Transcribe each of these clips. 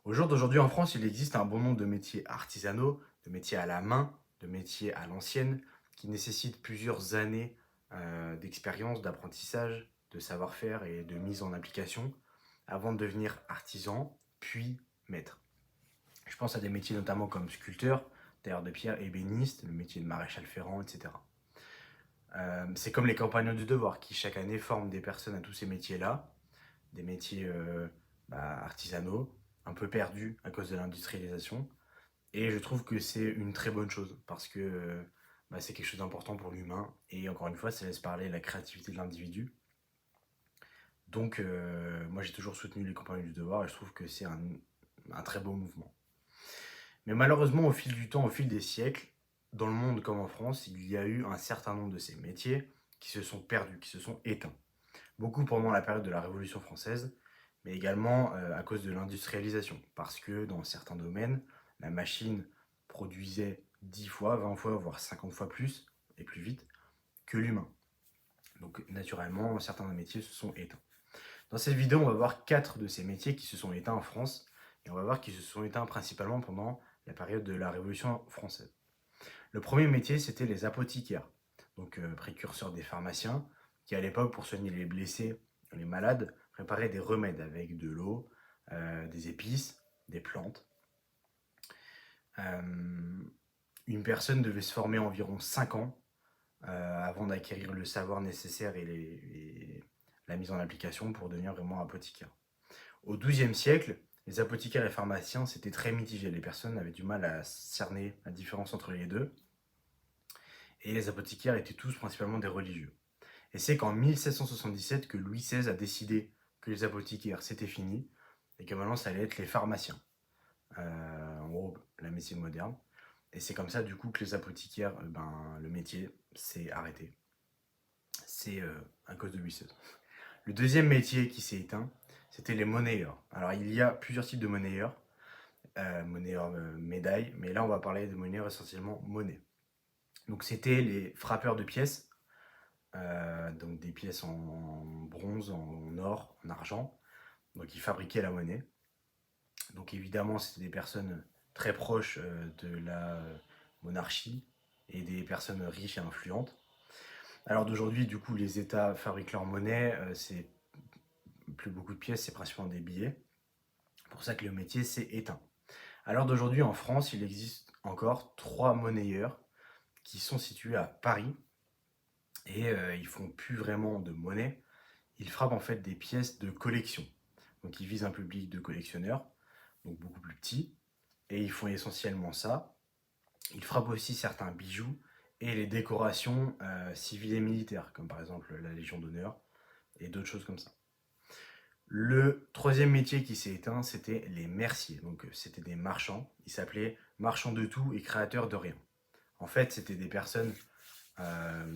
Au jour d'aujourd'hui, en France, il existe un bon nombre de métiers artisanaux, de métiers à la main, de métiers à l'ancienne, qui nécessitent plusieurs années d'expérience, d'apprentissage, de savoir-faire et de mise en application avant de devenir artisan, puis maître. Je pense à des métiers notamment comme sculpteur, tailleur de pierre, ébéniste, le métier de maréchal ferrant, etc. C'est comme les compagnons du devoir qui chaque année forment des personnes à tous ces métiers-là, des métiers artisanaux, un peu perdus à cause de l'industrialisation. Et je trouve que c'est une très bonne chose parce que c'est quelque chose d'important pour l'humain. Et encore une fois, ça laisse parler la créativité de l'individu. Donc, moi, j'ai toujours soutenu les compagnons du devoir et je trouve que c'est un très beau mouvement. Mais malheureusement, au fil du temps, au fil des siècles, dans le monde comme en France, il y a eu un certain nombre de ces métiers qui se sont perdus, qui se sont éteints. Beaucoup pendant la période de la Révolution française, mais également à cause de l'industrialisation. Parce que dans certains domaines, la machine produisait 10 fois, 20 fois, voire 50 fois plus, et plus vite, que l'humain. Donc naturellement, certains métiers se sont éteints. Dans cette vidéo, on va voir 4 de ces métiers qui se sont éteints en France, et on va voir qu'ils se sont éteints principalement pendant la période de la Révolution française. Le premier métier, c'était les apothicaires, donc précurseurs des pharmaciens, qui à l'époque, pour soigner les blessés, les malades, préparaient des remèdes avec de l'eau, des épices, des plantes. Une personne devait se former environ 5 ans avant d'acquérir le savoir nécessaire et la mise en application pour devenir vraiment apothicaire. Au XIIe siècle, les apothicaires et pharmaciens, c'était très mitigé. Les personnes avaient du mal à cerner la différence entre les deux. Et les apothicaires étaient tous principalement des religieux. Et c'est qu'en 1777 que Louis XVI a décidé que les apothicaires c'était fini et que maintenant ça allait être les pharmaciens. En gros, la médecine moderne. Et c'est comme ça du coup que les apothicaires, le métier s'est arrêté. C'est à cause de Louis XVI. Le deuxième métier qui s'est éteint, c'était les monnayeurs. Alors il y a plusieurs types de monnayeurs. Monnayeurs médailles, mais là on va parler de monnayeurs essentiellement monnaie. Donc c'était les frappeurs de pièces, donc des pièces en bronze, en or, en argent. Donc ils fabriquaient la monnaie. Donc évidemment, c'était des personnes très proches de la monarchie et des personnes riches et influentes. Alors d'aujourd'hui, du coup, les États fabriquent leur monnaie, c'est plus beaucoup de pièces, c'est principalement des billets. C'est pour ça que le métier s'est éteint. Alors d'aujourd'hui, en France, il existe encore 3 monnayeurs qui sont situés à Paris et ils font plus vraiment de monnaie. Ils frappent en fait des pièces de collection. Donc ils visent un public de collectionneurs, donc beaucoup plus petit, et ils font essentiellement ça. Ils frappent aussi certains bijoux et les décorations civiles et militaires, comme par exemple la Légion d'honneur et d'autres choses comme ça. Le troisième métier qui s'est éteint, c'était les merciers. Donc c'était des marchands. Ils s'appelaient marchands de tout et créateurs de rien. En fait, c'était des personnes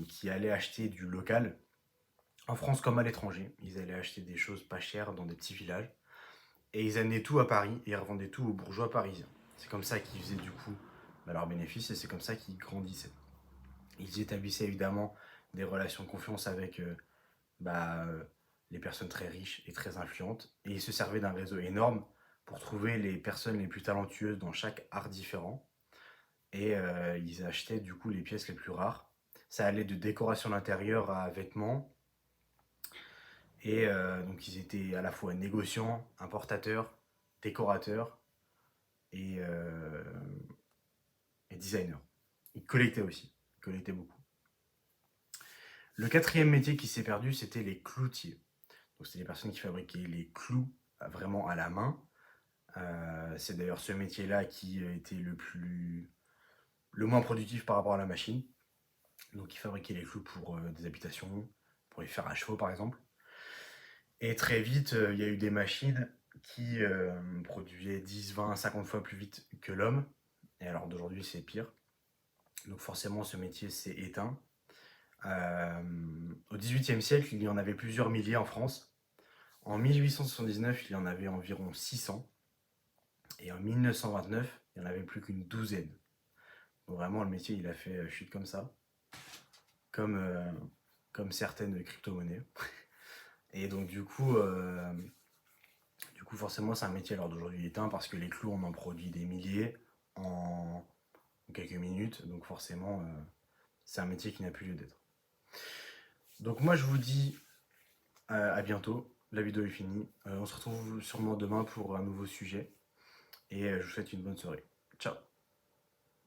qui allaient acheter du local en France comme à l'étranger. Ils allaient acheter des choses pas chères dans des petits villages. Et ils amenaient tout à Paris et ils revendaient tout aux bourgeois parisiens. C'est comme ça qu'ils faisaient du coup leurs bénéfices et c'est comme ça qu'ils grandissaient. Ils établissaient évidemment des relations de confiance avec bah, euh, les personnes très riches et très influentes. Et ils se servaient d'un réseau énorme pour trouver les personnes les plus talentueuses dans chaque art différent. Et ils achetaient du coup les pièces les plus rares. Ça allait de décoration d'intérieur à vêtements. Et donc ils étaient à la fois négociants, importateurs, décorateurs et et designers. Ils collectaient aussi. Ils collectaient beaucoup. Le quatrième métier qui s'est perdu, c'était les cloutiers. Donc c'était les personnes qui fabriquaient les clous vraiment à la main. C'est d'ailleurs ce métier-là qui était le moins productif par rapport à la machine. Donc ils fabriquaient les clous pour des habitations, pour les fers à chevaux par exemple. Et très vite, il y a eu des machines qui produisaient 10, 20, 50 fois plus vite que l'homme. Et alors d'aujourd'hui, c'est pire. Donc forcément, ce métier s'est éteint. Au XVIIIe siècle, il y en avait plusieurs milliers en France. En 1879, il y en avait environ 600. Et en 1929, il n'y en avait plus qu'une douzaine. Donc vraiment, le métier, il a fait chute comme ça. Comme, comme certaines crypto-monnaies. Et donc, coup, forcément, c'est un métier à l'heure d'aujourd'hui éteint parce que les clous, on en produit des milliers en quelques minutes. Donc forcément, c'est un métier qui n'a plus lieu d'être. Donc moi, je vous dis à bientôt. La vidéo est finie. On se retrouve sûrement demain pour un nouveau sujet. Et je vous souhaite une bonne soirée. Ciao.